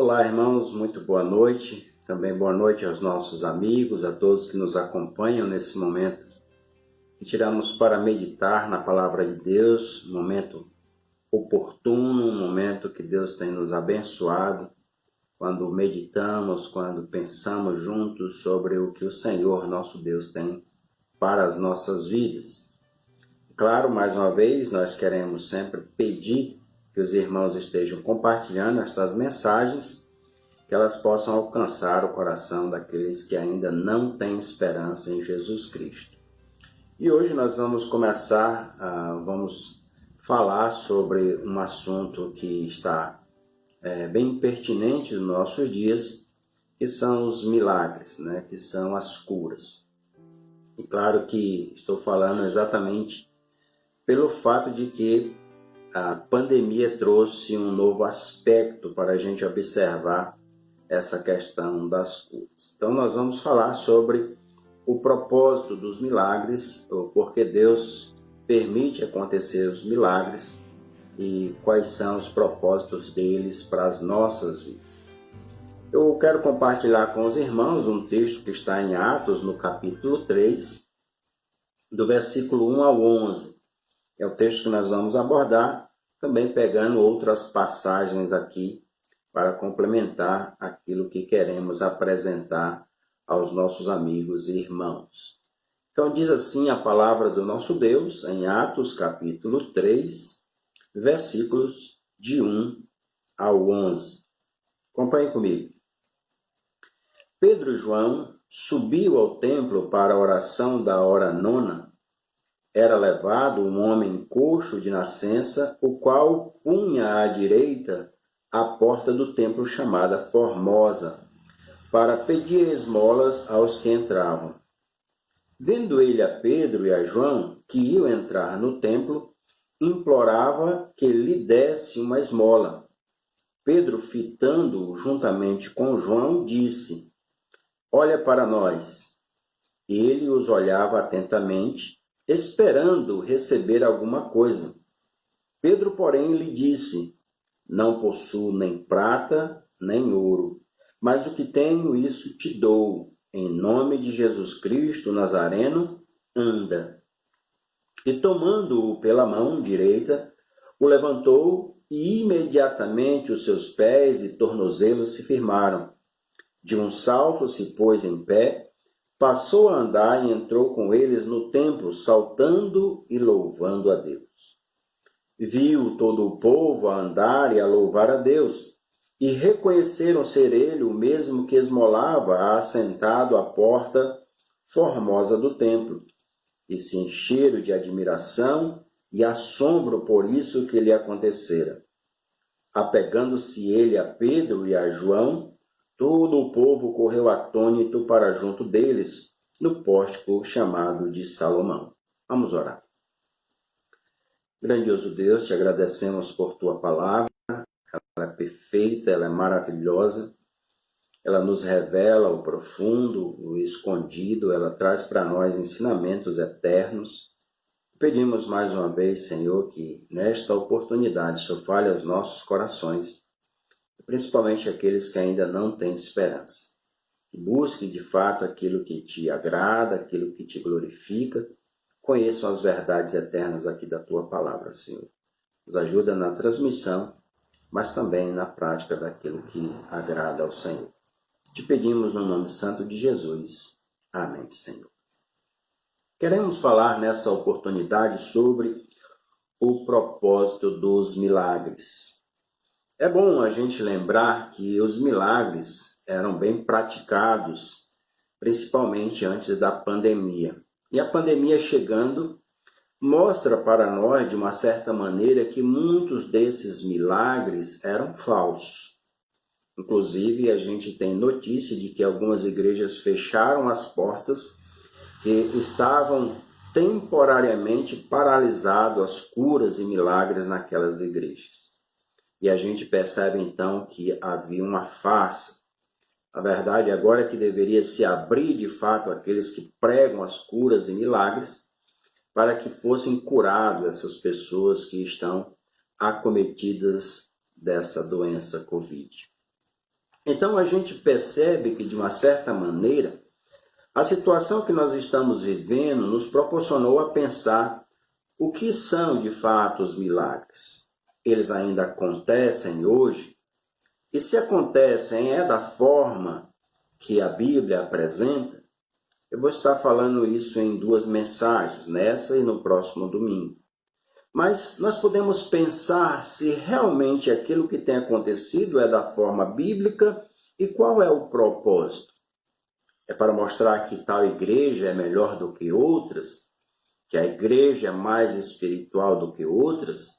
Olá, irmãos, muito boa noite. Também boa noite aos nossos amigos, a todos que nos acompanham nesse momento que tiramos para meditar na Palavra de Deus, um momento oportuno, um momento que Deus tem nos abençoado, quando meditamos, quando pensamos juntos sobre o que o Senhor, nosso Deus, tem para as nossas vidas. Claro, mais uma vez, nós queremos sempre pedir que os irmãos estejam compartilhando estas mensagens, que elas possam alcançar o coração daqueles que ainda não têm esperança em Jesus Cristo. E hoje nós vamos começar, vamos falar sobre um assunto que está bem pertinente nos nossos dias, que são os milagres, que são as curas. E claro que estou falando exatamente pelo fato de que a pandemia trouxe um novo aspecto para a gente observar essa questão das curas. Então nós vamos falar sobre o propósito dos milagres, ou porque Deus permite acontecer os milagres e quais são os propósitos deles para as nossas vidas. Eu quero compartilhar com os irmãos um texto que está em Atos, no capítulo 3, do versículo 1 ao 11. É o texto que nós vamos abordar, também pegando outras passagens aqui para complementar aquilo que queremos apresentar aos nossos amigos e irmãos. Então diz assim a palavra do nosso Deus em Atos capítulo 3, versículos de 1 ao 11. Acompanhe comigo. Pedro e João subiu ao templo para a oração da hora nona. Era levado um homem coxo de nascença, o qual punha à direita a porta do templo chamada Formosa, para pedir esmolas aos que entravam. Vendo ele a Pedro e a João, que iam entrar no templo, implorava que lhe desse uma esmola. Pedro, fitando-o juntamente com João, disse: Olha para nós. Ele os olhava atentamente, esperando receber alguma coisa. Pedro, porém, lhe disse: Não possuo nem prata, nem ouro, mas o que tenho, isso te dou. Em nome de Jesus Cristo Nazareno, anda. E tomando-o pela mão direita, o levantou e imediatamente os seus pés e tornozelos se firmaram. De um salto se pôs em pé, passou a andar e entrou com eles no templo, saltando e louvando a Deus. Viu todo o povo a andar e a louvar a Deus, e reconheceram ser ele o mesmo que esmolava assentado à porta formosa do templo, e se encheram de admiração e assombro por isso que lhe acontecera. Apegando-se ele a Pedro e a João, todo o povo correu atônito para junto deles, no pórtico chamado de Salomão. Vamos orar. Grandioso Deus, te agradecemos por tua palavra. Ela é perfeita, ela é maravilhosa. Ela nos revela o profundo, o escondido. Ela traz para nós ensinamentos eternos. Pedimos mais uma vez, Senhor, que nesta oportunidade só fale aos nossos corações, principalmente aqueles que ainda não têm esperança. Busque de fato aquilo que te agrada, aquilo que te glorifica. Conheçam as verdades eternas aqui da tua palavra, Senhor. Nos ajuda na transmissão, mas também na prática daquilo que agrada ao Senhor. Te pedimos no nome santo de Jesus. Amém, Senhor. Queremos falar nessa oportunidade sobre o propósito dos milagres. É bom a gente lembrar que os milagres eram bem praticados, principalmente antes da pandemia. E a pandemia chegando mostra para nós, de uma certa maneira, que muitos desses milagres eram falsos. Inclusive, a gente tem notícia de que algumas igrejas fecharam as portas, que estavam temporariamente paralisadas as curas e milagres naquelas igrejas. E a gente percebe então que havia uma farsa. A verdade agora é que deveria se abrir de fato aqueles que pregam as curas e milagres, para que fossem curadas essas pessoas que estão acometidas dessa doença Covid. Então a gente percebe que, de uma certa maneira, a situação que nós estamos vivendo nos proporcionou a pensar o que são de fato os milagres. Eles ainda acontecem hoje? E se acontecem, é da forma que a Bíblia apresenta? Eu vou estar falando isso em 2 mensagens, nessa e no próximo domingo. Mas nós podemos pensar se realmente aquilo que tem acontecido é da forma bíblica e qual é o propósito. É para mostrar que tal igreja é melhor do que outras? Que a igreja é mais espiritual do que outras?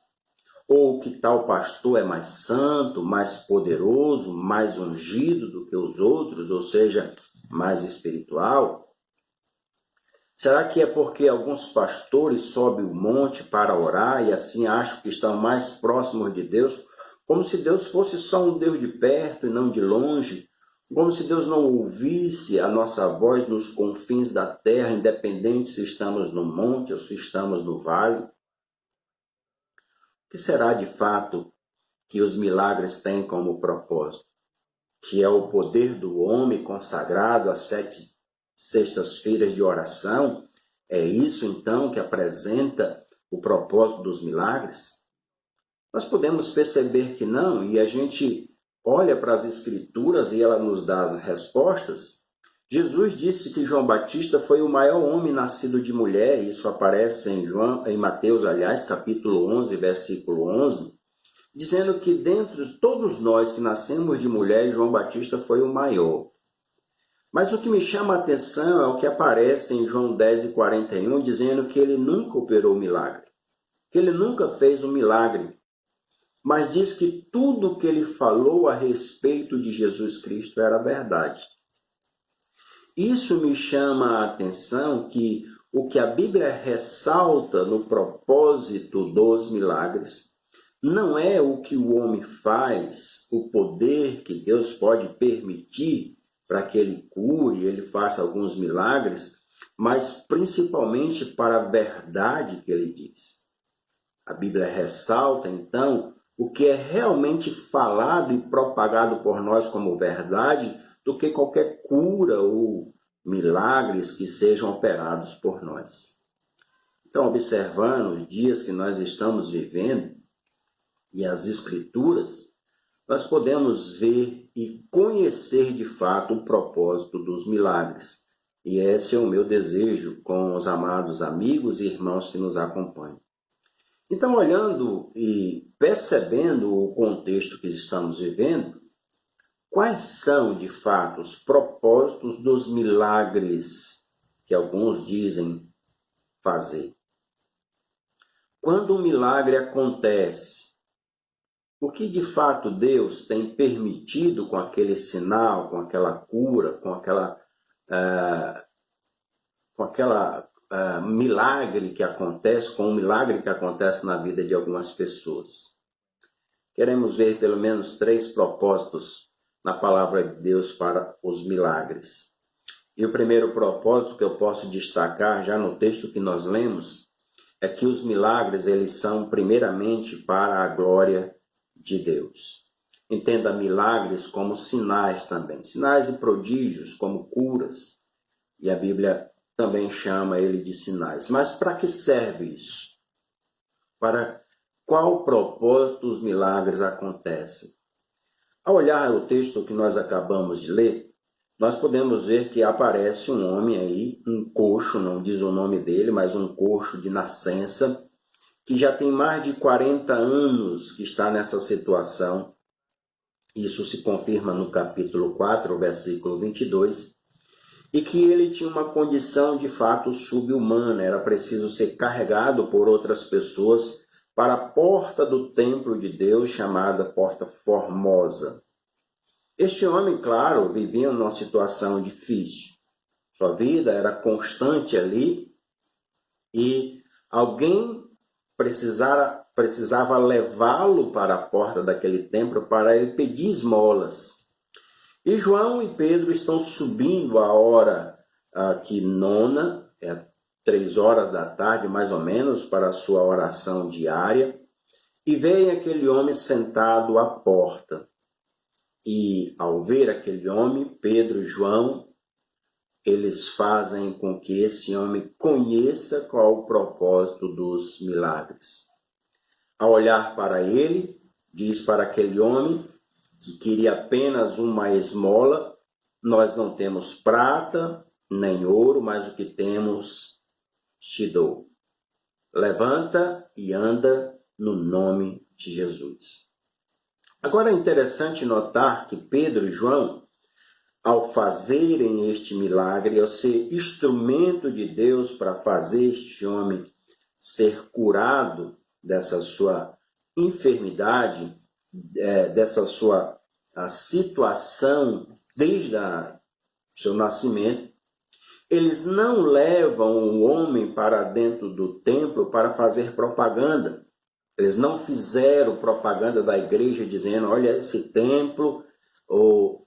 Ou que tal pastor é mais santo, mais poderoso, mais ungido do que os outros, ou seja, mais espiritual? Será que é porque alguns pastores sobem o monte para orar e assim acham que estão mais próximos de Deus, como se Deus fosse só um Deus de perto e não de longe, como se Deus não ouvisse a nossa voz nos confins da terra, independente se estamos no monte ou se estamos no vale? O que será de fato que os milagres têm como propósito? Que é o poder do homem consagrado às 7 sextas-feiras de oração? É isso então que apresenta o propósito dos milagres? Nós podemos perceber que não, e a gente olha para as Escrituras e ela nos dá as respostas. Jesus disse que João Batista foi o maior homem nascido de mulher, e isso aparece em Mateus, aliás, capítulo 11, versículo 11, dizendo que dentre todos nós que nascemos de mulher, João Batista foi o maior. Mas o que me chama a atenção é o que aparece em João 10:41, dizendo que ele nunca operou milagre, que ele nunca fez um milagre, mas diz que tudo o que ele falou a respeito de Jesus Cristo era verdade. Isso me chama a atenção que o que a Bíblia ressalta no propósito dos milagres não é o que o homem faz, o poder que Deus pode permitir para que ele cure, ele faça alguns milagres, mas principalmente para a verdade que ele diz. A Bíblia ressalta, então, o que é realmente falado e propagado por nós como verdade, do que qualquer cura ou milagres que sejam operados por nós. Então, observando os dias que nós estamos vivendo e as Escrituras, nós podemos ver e conhecer de fato o propósito dos milagres. E esse é o meu desejo com os amados amigos e irmãos que nos acompanham. Então, olhando e percebendo o contexto que estamos vivendo, quais são, de fato, os propósitos dos milagres que alguns dizem fazer? Quando um milagre acontece, o que de fato Deus tem permitido com aquele sinal, com aquela cura, com aquela milagre que acontece, com o milagre que acontece na vida de algumas pessoas? Queremos ver pelo menos 3 propósitos na palavra de Deus para os milagres. E o primeiro propósito que eu posso destacar já no texto que nós lemos é que os milagres eles são primeiramente para a glória de Deus. Entenda milagres como sinais também, sinais e prodígios como curas, e a Bíblia também chama ele de sinais. Mas para que serve isso? Para qual propósito os milagres acontecem? Ao olhar o texto que nós acabamos de ler, nós podemos ver que aparece um homem aí, um coxo, não diz o nome dele, mas um coxo de nascença, que já tem mais de 40 anos que está nessa situação. Isso se confirma no capítulo 4, versículo 22, e que ele tinha uma condição de fato subhumana, era preciso ser carregado por outras pessoas para a porta do templo de Deus, chamada Porta Formosa. Este homem, claro, vivia numa situação difícil. Sua vida era constante ali e alguém precisava levá-lo para a porta daquele templo para ele pedir esmolas. E João e Pedro estão subindo a hora aqui nona, 3 horas da tarde mais ou menos, para a sua oração diária, e veem aquele homem sentado à porta. E ao ver aquele homem, Pedro e João, eles fazem com que esse homem conheça qual o propósito dos milagres. Ao olhar para ele, diz para aquele homem que queria apenas uma esmola: nós não temos prata nem ouro, mas o que temos te dou. Levanta e anda no nome de Jesus. Agora é interessante notar que Pedro e João, ao fazerem este milagre, ao ser instrumento de Deus para fazer este homem ser curado dessa sua enfermidade, dessa sua situação desde o seu nascimento, eles não levam o homem para dentro do templo para fazer propaganda. Eles não fizeram propaganda da igreja dizendo: olha, esse templo, ou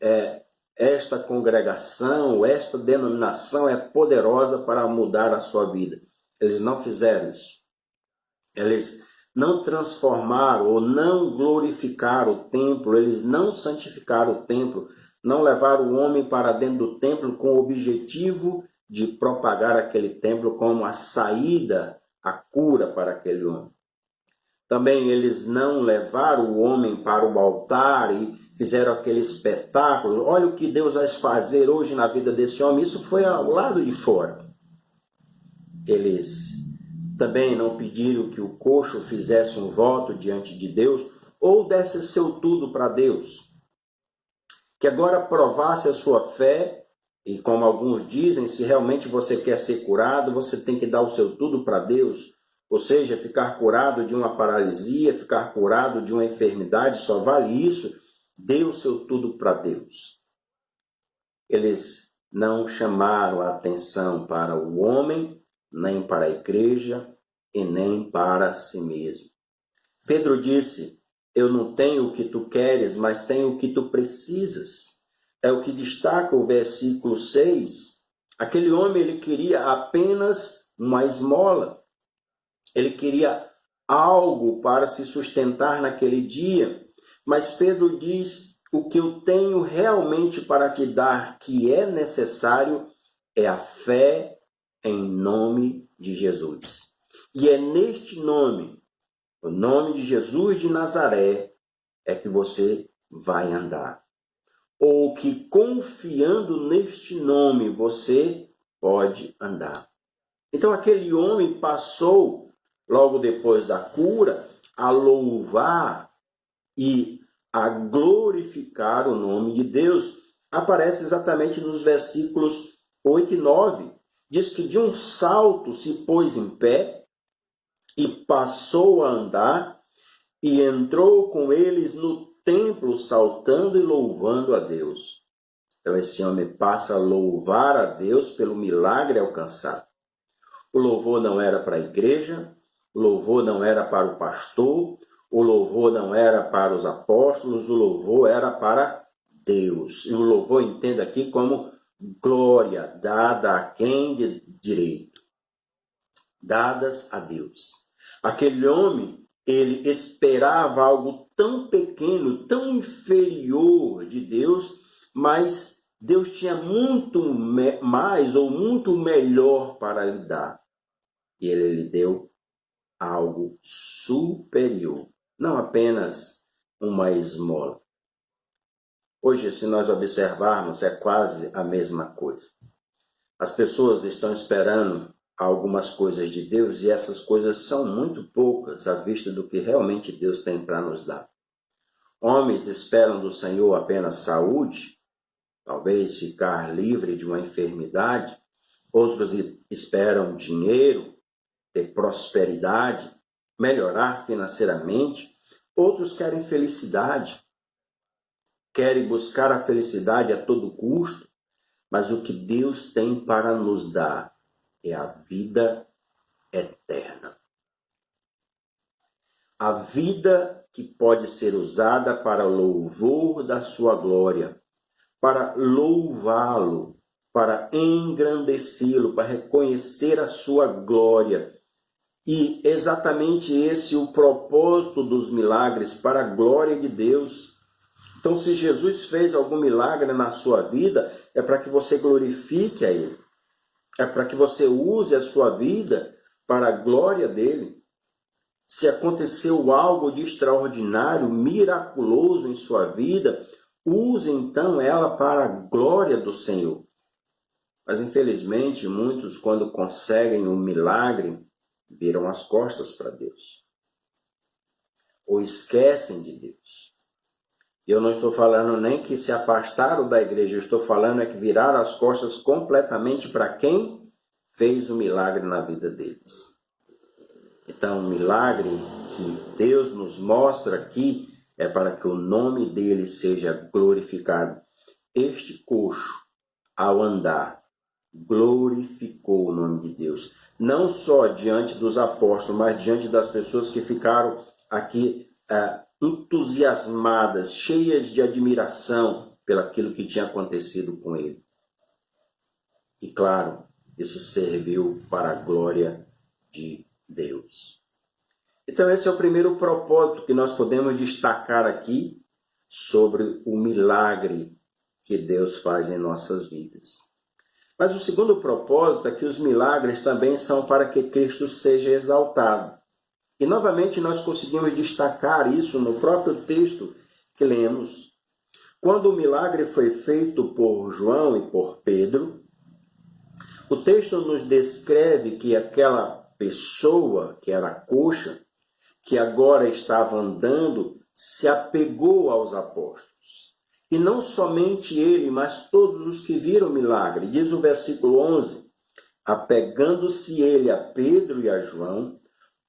esta congregação, ou esta denominação é poderosa para mudar a sua vida. Eles não fizeram isso. Eles não transformaram ou não glorificaram o templo, eles não santificaram o templo, não levaram o homem para dentro do templo com o objetivo de propagar aquele templo como a saída, a cura para aquele homem. Também eles não levaram o homem para o altar e fizeram aquele espetáculo. Olha o que Deus vai fazer hoje na vida desse homem. Isso foi ao lado de fora. Eles também não pediram que o coxo fizesse um voto diante de Deus ou desse seu tudo para Deus. Que agora provasse a sua fé, e como alguns dizem, se realmente você quer ser curado, você tem que dar o seu tudo para Deus. Ou seja, ficar curado de uma paralisia, ficar curado de uma enfermidade, só vale isso. Dê o seu tudo para Deus. Eles não chamaram a atenção para o homem, nem para a igreja e nem para si mesmo. Pedro disse: eu não tenho o que tu queres, mas tenho o que tu precisas. É o que destaca o versículo 6. Aquele homem, ele queria apenas uma esmola. Ele queria algo para se sustentar naquele dia. Mas Pedro diz: o que eu tenho realmente para te dar, que é necessário, é a fé em nome de Jesus. E é neste nome, o nome de Jesus de Nazaré, é que você vai andar. Ou que confiando neste nome você pode andar. Então aquele homem passou, logo depois da cura, a louvar e a glorificar o nome de Deus. Aparece exatamente nos versículos 8 e 9. Diz que de um salto se pôs em pé e passou a andar e entrou com eles no templo saltando e louvando a Deus. Então esse homem passa a louvar a Deus pelo milagre alcançado. O louvor não era para a igreja, o louvor não era para o pastor, o louvor não era para os apóstolos, o louvor era para Deus. E o louvor entenda aqui como glória dada a quem de direito? Dadas a Deus. Aquele homem, ele esperava algo tão pequeno, tão inferior de Deus, mas Deus tinha muito mais ou muito melhor para lhe dar. E ele lhe deu algo superior, não apenas uma esmola. Hoje, se nós observarmos, é quase a mesma coisa. As pessoas estão esperando algumas coisas de Deus e essas coisas são muito poucas à vista do que realmente Deus tem para nos dar. Homens esperam do Senhor apenas saúde, talvez ficar livre de uma enfermidade. Outros esperam dinheiro, ter prosperidade, melhorar financeiramente. Outros querem felicidade, querem buscar a felicidade a todo custo, mas o que Deus tem para nos dar é a vida eterna. A vida que pode ser usada para louvor da sua glória, para louvá-lo, para engrandecê-lo, para reconhecer a sua glória. E exatamente esse é o propósito dos milagres, para a glória de Deus. Então, se Jesus fez algum milagre na sua vida, é para que você glorifique a Ele. É para que você use a sua vida para a glória dele. Se aconteceu algo de extraordinário, miraculoso em sua vida, use então ela para a glória do Senhor. Mas infelizmente, muitos, quando conseguem um milagre, viram as costas para Deus. Ou esquecem de Deus. Eu não estou falando nem que se afastaram da igreja, eu estou falando é que viraram as costas completamente para quem fez o milagre na vida deles. Então, o milagre que Deus nos mostra aqui é para que o nome dele seja glorificado. Este coxo, ao andar, glorificou o nome de Deus. Não só diante dos apóstolos, mas diante das pessoas que ficaram aqui entusiasmadas, cheias de admiração pelaquilo que tinha acontecido com ele. E claro, isso serviu para a glória de Deus. Então esse é o primeiro propósito que nós podemos destacar aqui sobre o milagre que Deus faz em nossas vidas. Mas o segundo propósito é que os milagres também são para que Cristo seja exaltado. E novamente nós conseguimos destacar isso no próprio texto que lemos. Quando o milagre foi feito por João e por Pedro, o texto nos descreve que aquela pessoa, que era coxa, que agora estava andando, se apegou aos apóstolos. E não somente ele, mas todos os que viram o milagre. Diz o versículo 11, apegando-se ele a Pedro e a João,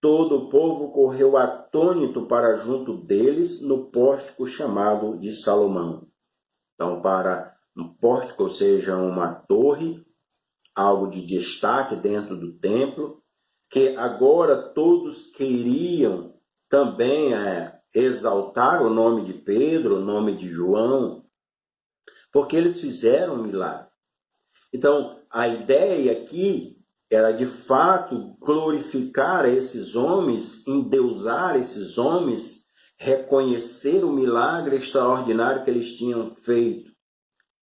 todo o povo correu atônito para junto deles no pórtico chamado de Salomão. Então, para um pórtico, ou seja, uma torre, algo de destaque dentro do templo, que agora todos queriam também exaltar o nome de Pedro, o nome de João, porque eles fizeram um milagre. Então, a ideia aqui era de fato glorificar esses homens, endeusar esses homens, reconhecer o milagre extraordinário que eles tinham feito.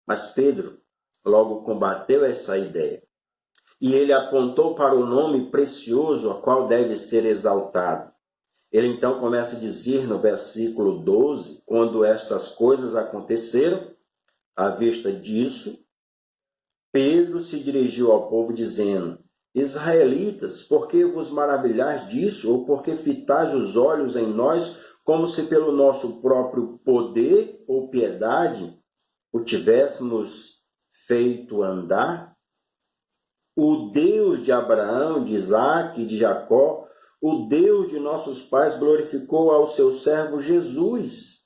Mas Pedro logo combateu essa ideia. E ele apontou para o nome precioso a qual deve ser exaltado. Ele então começa a dizer no versículo 12, quando estas coisas aconteceram, à vista disso, Pedro se dirigiu ao povo dizendo, israelitas, por que vos maravilhais disso, ou por que fitais os olhos em nós, como se pelo nosso próprio poder ou piedade o tivéssemos feito andar? O Deus de Abraão, de Isaque e de Jacó, o Deus de nossos pais glorificou ao seu servo Jesus.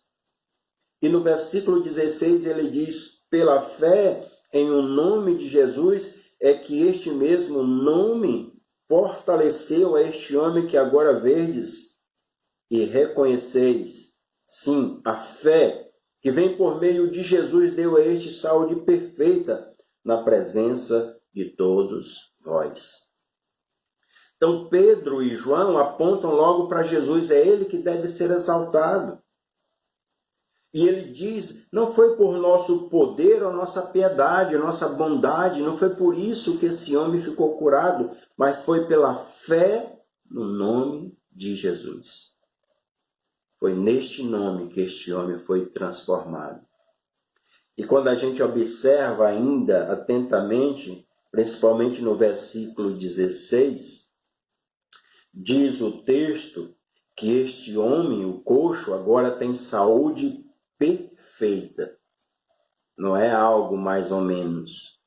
E no versículo 16 ele diz, pela fé em o nome de Jesus, é que este mesmo nome fortaleceu a este homem que agora verdes e reconheceis. Sim, a fé que vem por meio de Jesus deu a este saúde perfeita na presença de todos vós. Então Pedro e João apontam logo para Jesus, é ele que deve ser exaltado. E ele diz, não foi por nosso poder ou nossa piedade, nossa bondade, não foi por isso que esse homem ficou curado, mas foi pela fé no nome de Jesus. Foi neste nome que este homem foi transformado. E quando a gente observa ainda atentamente, principalmente no versículo 16, diz o texto que este homem, o coxo, agora tem saúde perfeita. Não é algo mais ou menos.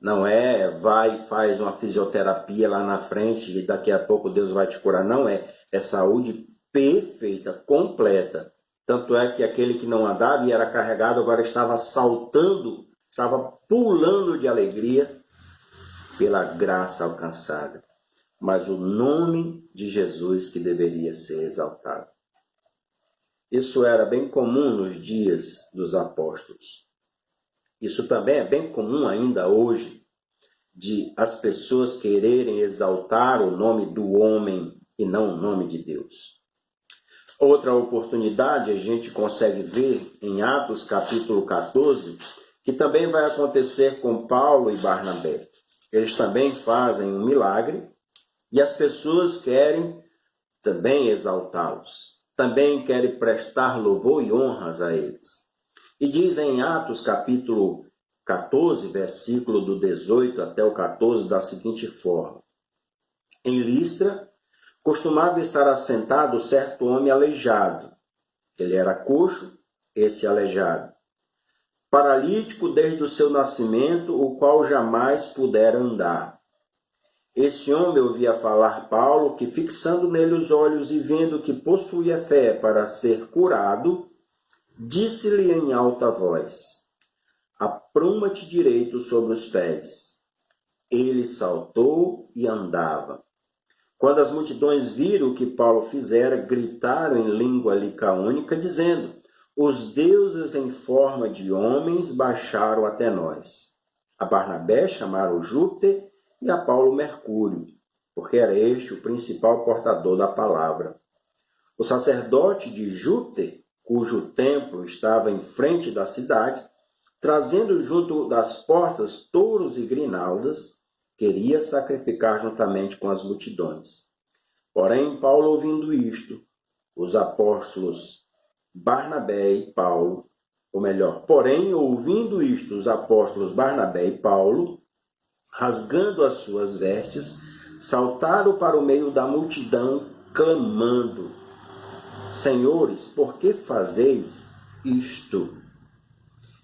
Não é vai e faz uma fisioterapia lá na frente e daqui a pouco Deus vai te curar. Não é. É saúde perfeita, completa. Tanto é que aquele que não andava e era carregado agora estava saltando, estava pulando de alegria pela graça alcançada. Mas o nome de Jesus que deveria ser exaltado. Isso era bem comum nos dias dos apóstolos. Isso também é bem comum ainda hoje, de as pessoas quererem exaltar o nome do homem e não o nome de Deus. Outra oportunidade a gente consegue ver em Atos capítulo 14, que também vai acontecer com Paulo e Barnabé. Eles também fazem um milagre e as pessoas querem também exaltá-los, também querem prestar louvor e honras a eles. E diz em Atos capítulo 14, versículo do 18 até o 14, da seguinte forma: Em Listra, costumava estar assentado certo homem aleijado. Ele era coxo, esse aleijado. Paralítico desde o seu nascimento, o qual jamais pudera andar. Esse homem ouvia falar Paulo, que fixando nele os olhos e vendo que possuía fé para ser curado, disse-lhe em alta voz: Apruma-te direito sobre os pés. Ele saltou e andava. Quando as multidões viram o que Paulo fizera, gritaram em língua licaônica, dizendo: Os deuses em forma de homens baixaram até nós. A Barnabé chamaram Júpiter e a Paulo Mercúrio, porque era este o principal portador da palavra. O sacerdote de Júpiter, cujo templo estava em frente da cidade, trazendo junto das portas touros e grinaldas, queria sacrificar juntamente com as multidões. Porém, Paulo, ouvindo isto, os apóstolos Barnabé e Paulo, os apóstolos Barnabé e Paulo, rasgando as suas vestes, saltaram para o meio da multidão, clamando: Senhores, por que fazeis isto?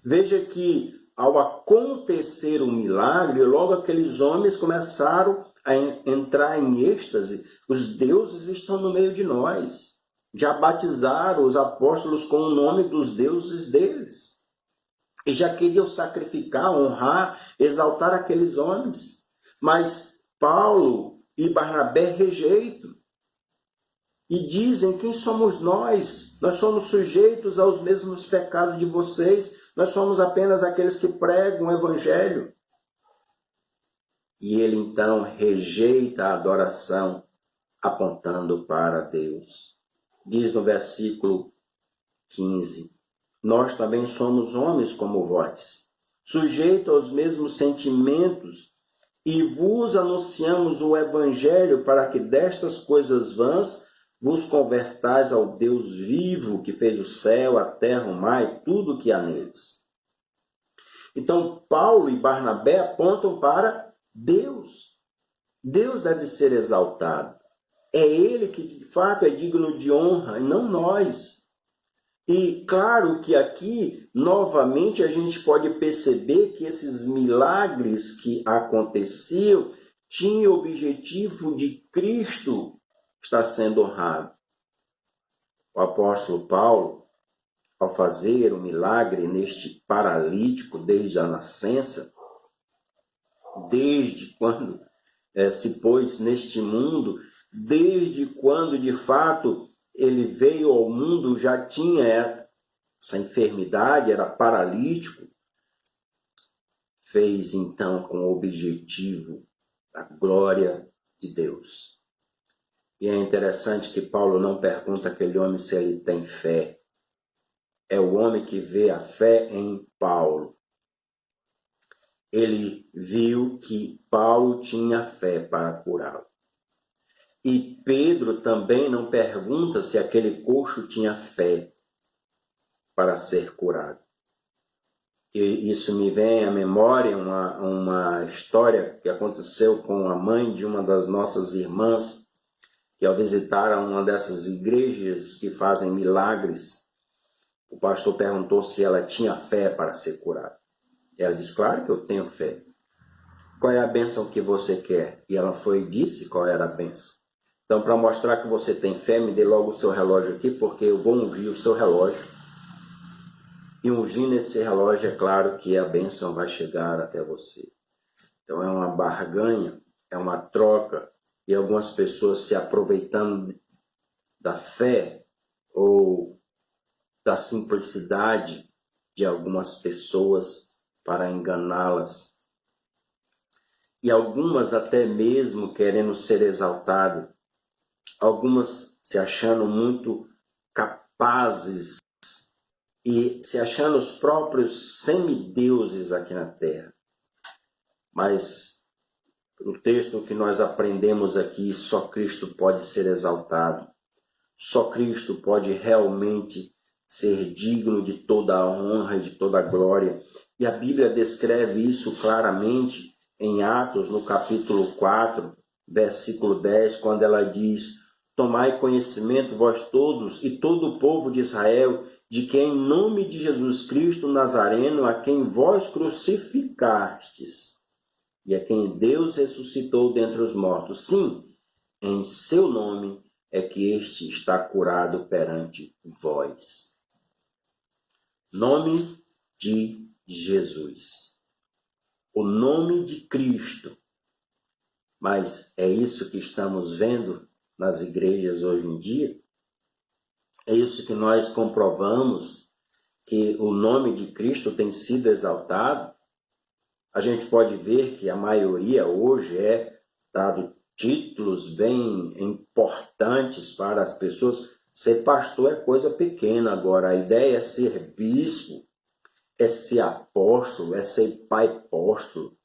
Veja que, ao acontecer um milagre, logo aqueles homens começaram a entrar em êxtase. Os deuses estão no meio de nós. Já batizaram os apóstolos com o nome dos deuses deles. E já queriam sacrificar, honrar, exaltar aqueles homens. Mas Paulo e Barnabé rejeitam. E dizem: quem somos nós? Nós somos sujeitos aos mesmos pecados de vocês. Nós somos apenas aqueles que pregam o evangelho. E ele então rejeita a adoração, apontando para Deus. Diz no versículo 15: Nós também somos homens como vós, sujeitos aos mesmos sentimentos, e vos anunciamos o evangelho para que destas coisas vãs vos convertais ao Deus vivo, que fez o céu, a terra, o mar e tudo o que há neles. Então, Paulo e Barnabé apontam para Deus. Deus deve ser exaltado. É Ele que, de fato, é digno de honra, e não nós. E, claro que aqui, novamente, a gente pode perceber que esses milagres que aconteciam tinham o objetivo de Cristo estar sendo honrado. O apóstolo Paulo, ao fazer o milagre neste paralítico desde a nascença, desde quando se pôs neste mundo, desde quando de fato ele veio ao mundo, já tinha essa enfermidade, era paralítico, fez então com o objetivo da glória de Deus. E é interessante que Paulo não pergunta àquele homem se ele tem fé. É o homem que vê a fé em Paulo. Ele viu que Paulo tinha fé para curá-lo. E Pedro também não pergunta se aquele coxo tinha fé para ser curado. E isso me vem à memória uma história que aconteceu com a mãe de uma das nossas irmãs, que ao visitar uma dessas igrejas que fazem milagres, o pastor perguntou se ela tinha fé para ser curada. Ela disse: claro que eu tenho fé. Qual é a bênção que você quer? E ela foi e disse qual era a bênção. Então, para mostrar que você tem fé, me dê logo o seu relógio aqui, porque eu vou ungir o seu relógio. E ungindo esse relógio, é claro que a bênção vai chegar até você. Então, é uma barganha, é uma troca, e algumas pessoas se aproveitando da fé ou da simplicidade de algumas pessoas para enganá-las. E algumas até mesmo querendo ser exaltadas, algumas se achando muito capazes e se achando os próprios semideuses aqui na terra. Mas no texto que nós aprendemos aqui, só Cristo pode ser exaltado. Só Cristo pode realmente ser digno de toda a honra e de toda a glória. E a Bíblia descreve isso claramente em Atos, no capítulo 4, versículo 10, quando ela diz: tomai conhecimento vós todos e todo o povo de Israel, de que em nome de Jesus Cristo Nazareno, a quem vós crucificastes, e a quem Deus ressuscitou dentre os mortos, sim, em seu nome é que este está curado perante vós. Nome de Jesus. O nome de Cristo. Mas é isso que estamos vendo nas igrejas hoje em dia? É isso que nós comprovamos, que o nome de Cristo tem sido exaltado? A gente pode ver que a maioria hoje é dado títulos bem importantes para as pessoas. Ser pastor é coisa pequena. Agora, a ideia é ser bispo, é ser apóstolo, é ser pai apóstolo,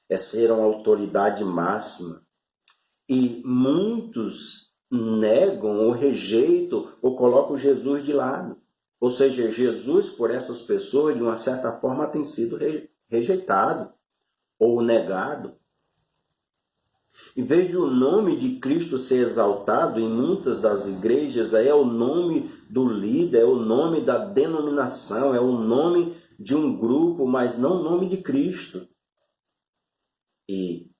é ser uma autoridade máxima. E muitos negam ou rejeitam ou colocam Jesus de lado. Ou seja, Jesus, por essas pessoas, de uma certa forma, tem sido rejeitado ou negado. Em vez de o nome de Cristo ser exaltado em muitas das igrejas, é o nome do líder, é o nome da denominação, é o nome de um grupo, mas não o nome de Cristo. E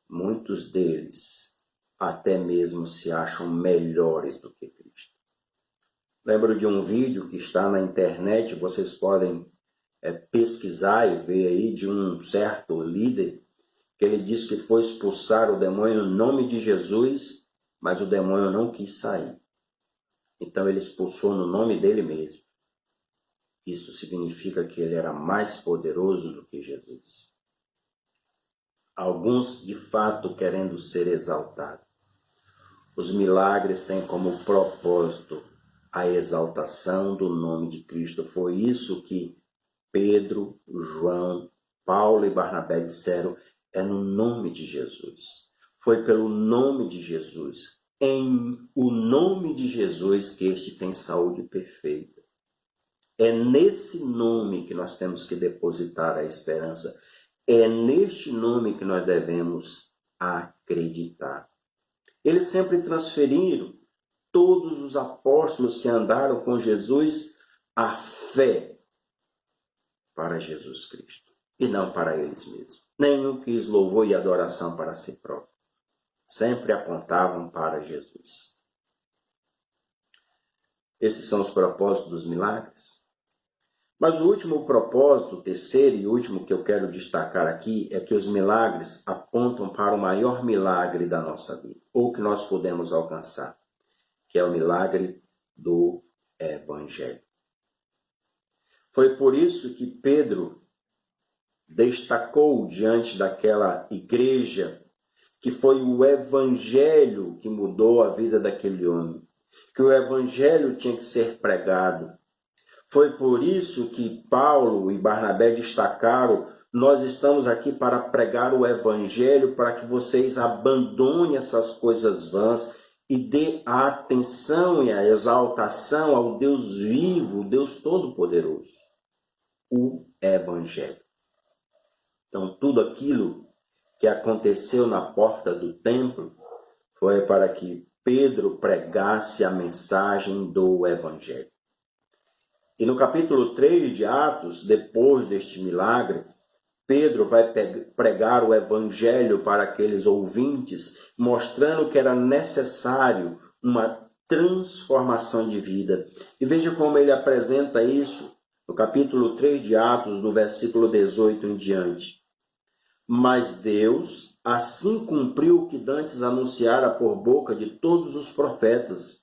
muitos deles até mesmo se acham melhores do que Cristo. Lembro de um vídeo que está na internet, vocês podem pesquisar e ver aí, de um certo líder, que ele disse que foi expulsar o demônio no nome de Jesus, mas o demônio não quis sair. Então ele expulsou no nome dele mesmo. Isso significa que ele era mais poderoso do que Jesus. Alguns, de fato, querendo ser exaltados. Os milagres têm como propósito a exaltação do nome de Cristo. Foi isso que Pedro, João, Paulo e Barnabé disseram: é no nome de Jesus. Foi pelo nome de Jesus, em o nome de Jesus, que este tem saúde perfeita. É nesse nome que nós temos que depositar a esperança. É neste nome que nós devemos acreditar. Eles sempre transferiram, todos os apóstolos que andaram com Jesus, a fé para Jesus Cristo, e não para eles mesmos. Nenhum quis louvor e adoração para si próprio. Sempre apontavam para Jesus. Esses são os propósitos dos milagres. Mas o último propósito, o terceiro e último que eu quero destacar aqui, é que os milagres apontam para o maior milagre da nossa vida, ou que nós podemos alcançar, que é o milagre do Evangelho. Foi por isso que Pedro destacou diante daquela igreja que foi o Evangelho que mudou a vida daquele homem, que o Evangelho tinha que ser pregado. Foi por isso que Paulo e Barnabé destacaram: nós estamos aqui para pregar o Evangelho, para que vocês abandonem essas coisas vãs e dê a atenção e a exaltação ao Deus vivo, Deus Todo-Poderoso, o Evangelho. Então, tudo aquilo que aconteceu na porta do templo foi para que Pedro pregasse a mensagem do Evangelho. E no capítulo 3 de Atos, depois deste milagre, Pedro vai pregar o Evangelho para aqueles ouvintes, mostrando que era necessário uma transformação de vida. E veja como ele apresenta isso no capítulo 3 de Atos, do versículo 18 em diante. Mas Deus assim cumpriu o que dantes anunciara por boca de todos os profetas,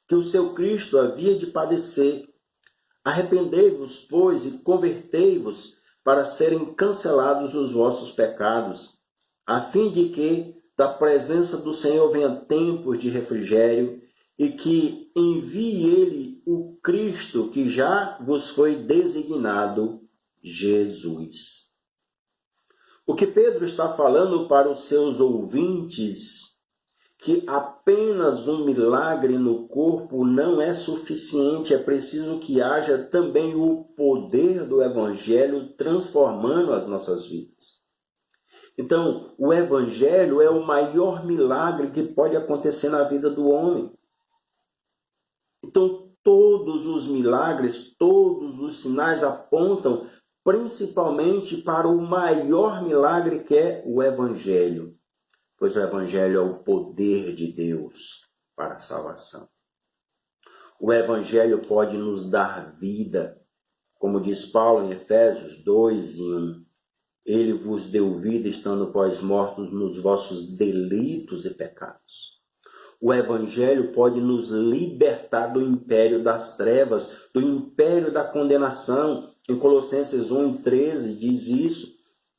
que o seu Cristo havia de padecer. Arrependei-vos, pois, e convertei-vos, para serem cancelados os vossos pecados, a fim de que da presença do Senhor venha tempos de refrigério, e que envie ele o Cristo que já vos foi designado, Jesus. O que Pedro está falando para os seus ouvintes, que apenas um milagre no corpo não é suficiente, é preciso que haja também o poder do Evangelho transformando as nossas vidas. Então, o Evangelho é o maior milagre que pode acontecer na vida do homem. Então, todos os milagres, todos os sinais apontam principalmente para o maior milagre que é o Evangelho, pois o Evangelho é o poder de Deus para a salvação. O Evangelho pode nos dar vida, como diz Paulo em Efésios 2:1. Ele vos deu vida estando vós mortos nos vossos delitos e pecados. O Evangelho pode nos libertar do império das trevas, do império da condenação. Em Colossenses 1:13 diz isso.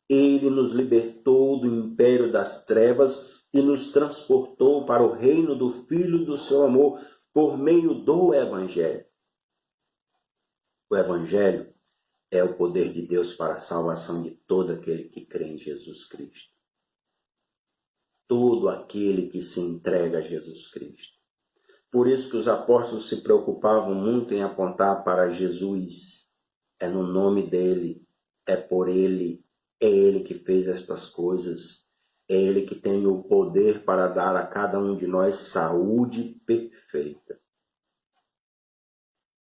Ele nos libertou do império das trevas e nos transportou para o reino do Filho do seu amor por meio do Evangelho. O Evangelho é o poder de Deus para a salvação de todo aquele que crê em Jesus Cristo. Todo aquele que se entrega a Jesus Cristo. Por isso que os apóstolos se preocupavam muito em apontar para Jesus. É no nome dele, é por ele, é ele que fez estas coisas. É ele que tem o poder para dar a cada um de nós saúde perfeita.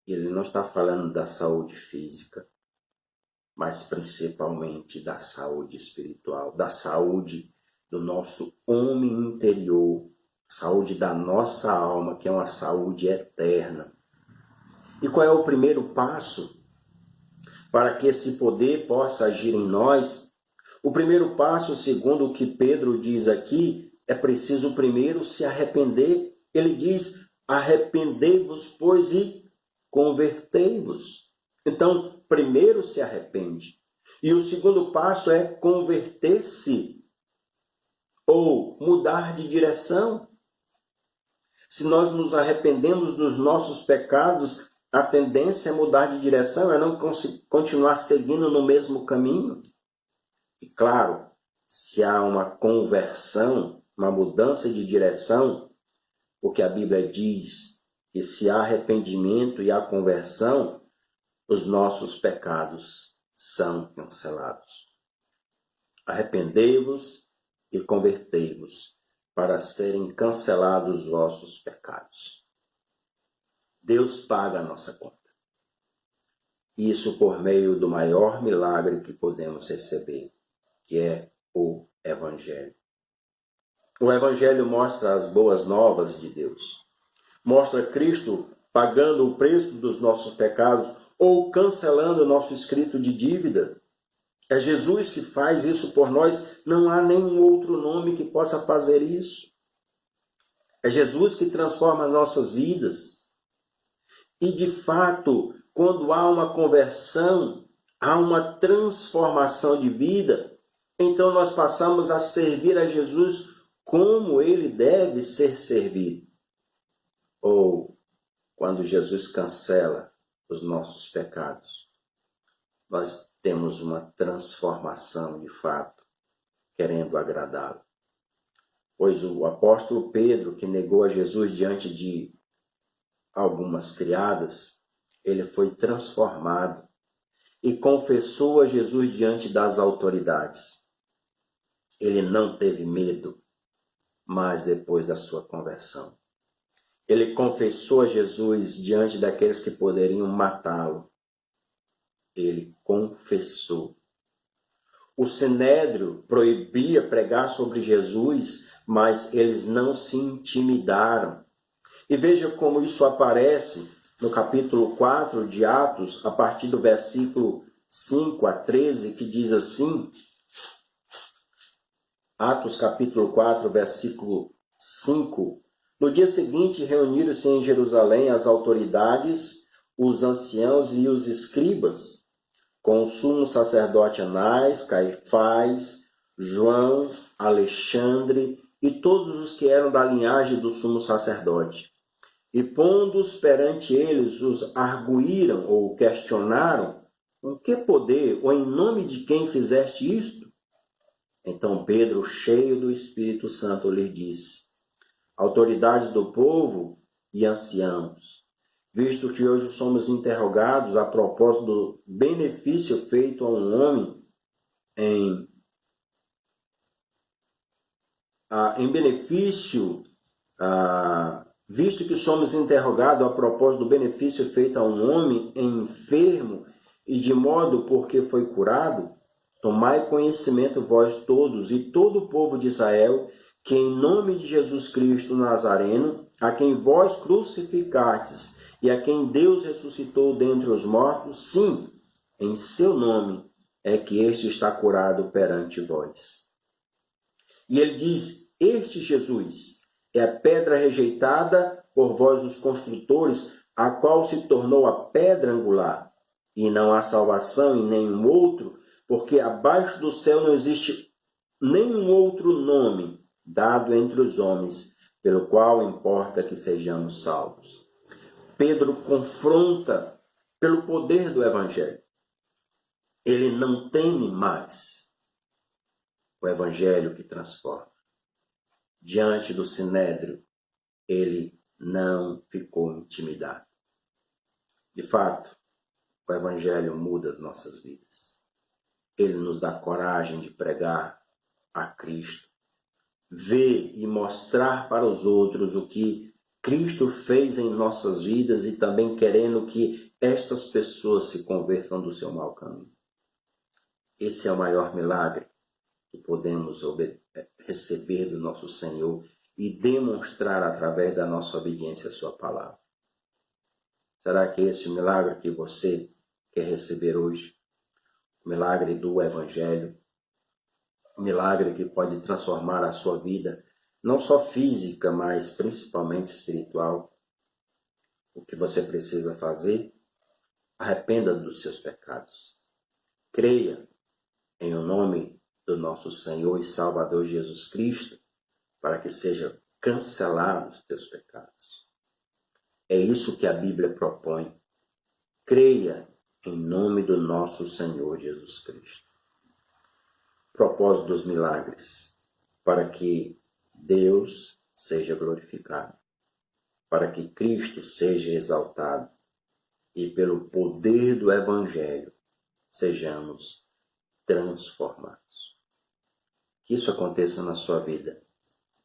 Ele não está falando da saúde física, mas principalmente da saúde espiritual, da saúde do nosso homem interior, saúde da nossa alma, que é uma saúde eterna. E qual é o primeiro passo para que esse poder possa agir em nós? O primeiro passo, segundo o que Pedro diz aqui, é preciso primeiro se arrepender. Ele diz, arrependei-vos, pois, e convertei-vos. Então, primeiro se arrepende. E o segundo passo é converter-se, ou mudar de direção. Se nós nos arrependemos dos nossos pecados, a tendência é mudar de direção, é não continuar seguindo no mesmo caminho. E claro, se há uma conversão, uma mudança de direção, porque a Bíblia diz que se há arrependimento e há conversão, os nossos pecados são cancelados. Arrependei-vos e convertei-vos, para serem cancelados os vossos pecados. Deus paga a nossa conta. Isso por meio do maior milagre que podemos receber, que é o Evangelho. O Evangelho mostra as boas novas de Deus. Mostra Cristo pagando o preço dos nossos pecados ou cancelando o nosso escrito de dívida. É Jesus que faz isso por nós, não há nenhum outro nome que possa fazer isso. É Jesus que transforma nossas vidas. E de fato, quando há uma conversão, há uma transformação de vida, então nós passamos a servir a Jesus como ele deve ser servido. Ou, quando Jesus cancela os nossos pecados, nós temos uma transformação de fato, querendo agradá-lo. Pois o apóstolo Pedro, que negou a Jesus diante de algumas criadas, ele foi transformado e confessou a Jesus diante das autoridades. Ele não teve medo, mas depois da sua conversão. Ele confessou a Jesus diante daqueles que poderiam matá-lo. Ele confessou. O Sinédrio proibia pregar sobre Jesus, mas eles não se intimidaram. E veja como isso aparece no capítulo 4 de Atos, a partir do versículo 5 a 13, que diz assim, Atos capítulo 4, versículo 5, no dia seguinte reuniram-se em Jerusalém as autoridades, os anciãos e os escribas, com o sumo sacerdote Anás, Caifás, João, Alexandre e todos os que eram da linhagem do sumo sacerdote. E pondo-os perante eles, os arguíram ou questionaram: com que poder ou em nome de quem fizeste isto? Então Pedro, cheio do Espírito Santo, lhe disse: autoridades do povo e anciãos, visto que hoje somos interrogados a propósito do benefício feito a um homem visto que somos interrogados a propósito do benefício feito a um homem enfermo e de modo porque foi curado, tomai conhecimento vós todos e todo o povo de Israel, que em nome de Jesus Cristo Nazareno, a quem vós crucificastes e a quem Deus ressuscitou dentre os mortos, sim, em seu nome é que este está curado perante vós. E ele diz: este Jesus é a pedra rejeitada por vós os construtores, a qual se tornou a pedra angular. E não há salvação em nenhum outro, porque abaixo do céu não existe nenhum outro nome dado entre os homens, pelo qual importa que sejamos salvos. Pedro confronta pelo poder do Evangelho. Ele não teme mais o Evangelho que transforma. Diante do Sinédrio, ele não ficou intimidado. De fato, o Evangelho muda as nossas vidas. Ele nos dá coragem de pregar a Cristo, ver e mostrar para os outros o que Cristo fez em nossas vidas e também querendo que estas pessoas se convertam do seu mau caminho. Esse é o maior milagre que podemos receber do nosso Senhor e demonstrar através da nossa obediência à sua palavra. Será que esse é o milagre que você quer receber hoje? O milagre do Evangelho, o milagre que pode transformar a sua vida, não só física, mas principalmente espiritual. O que você precisa fazer? Arrependa dos seus pecados. Creia em o nome do nosso Senhor e Salvador Jesus Cristo, para que sejam cancelados os teus pecados. É isso que a Bíblia propõe. Creia em nome do nosso Senhor Jesus Cristo. Propósito dos milagres, para que Deus seja glorificado, para que Cristo seja exaltado e pelo poder do Evangelho sejamos transformados. Que isso aconteça na sua vida,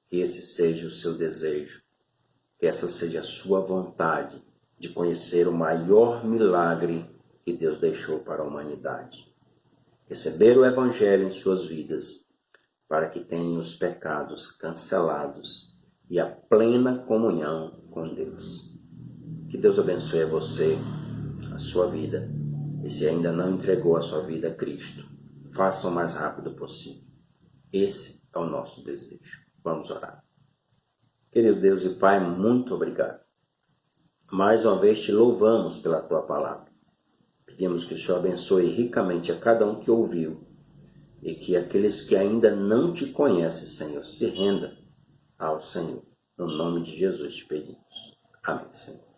que esse seja o seu desejo, que essa seja a sua vontade de conhecer o maior milagre que Deus deixou para a humanidade. Receber o Evangelho em suas vidas, para que tenham os pecados cancelados e a plena comunhão com Deus. Que Deus abençoe a você, a sua vida. E se ainda não entregou a sua vida a Cristo, faça o mais rápido possível. Esse é o nosso desejo. Vamos orar. Querido Deus e Pai, muito obrigado. Mais uma vez te louvamos pela tua palavra. Pedimos que o Senhor abençoe ricamente a cada um que ouviu e que aqueles que ainda não te conhecem, Senhor, se rendam ao Senhor. No nome de Jesus te pedimos. Amém, Senhor.